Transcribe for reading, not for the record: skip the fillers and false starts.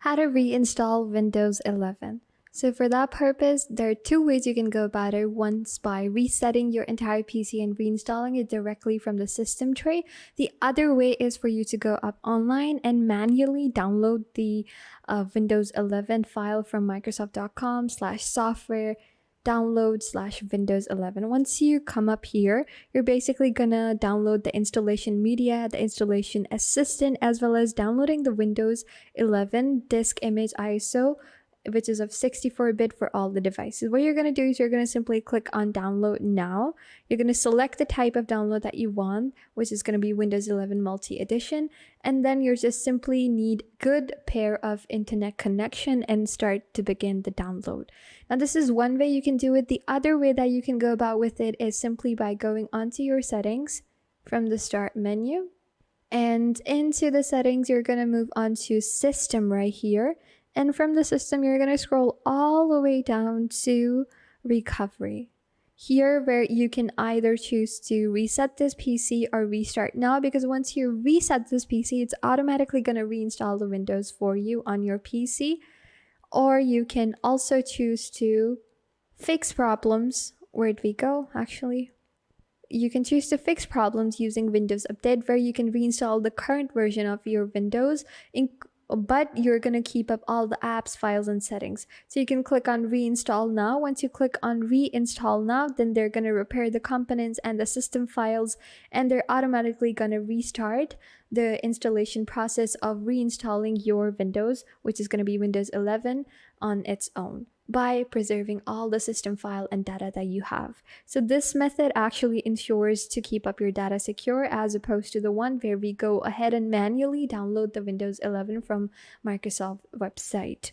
How to reinstall Windows 11. So for that purpose, there are two ways you can go about it. One's by resetting your entire PC and reinstalling it directly from the system tray. The other way is for you to go up online and manually download the Windows 11 file from Microsoft.com/software download/Windows 11. Once you come up here, you're basically gonna download the installation media, the installation assistant, as well as downloading the Windows 11 disk image ISO, which is of 64-bit for all the devices. What you're going to do is you're going to simply click on download now. You're going to select the type of download that you want, which is going to be Windows 11 Multi Edition. And then you just simply need good pair of internet connection and start to begin the download. Now this is one way you can do it. The other way that you can go about with it is simply by going onto your settings from the start menu. And into the settings, you're going to move on to system right here. And from the system, you're going to scroll all the way down to recovery. Here where you can either choose to reset this PC or restart now, because once you reset this PC, it's automatically going to reinstall the Windows for you on your PC. Or you can also choose to fix problems. Where'd we go, actually? You can choose to fix problems using Windows Update, where you can reinstall the current version of your Windows, but you're going to keep up all the apps, files, and settings. So you can click on reinstall now. Once you click on reinstall now, then they're going to repair the components and the system files, and they're automatically going to restart the installation process of reinstalling your Windows, which is going to be Windows 11 on its own, by preserving all the system file and data that you have. So this method actually ensures to keep up your data secure, as opposed to the one where we go ahead and manually download the Windows 11 from Microsoft website.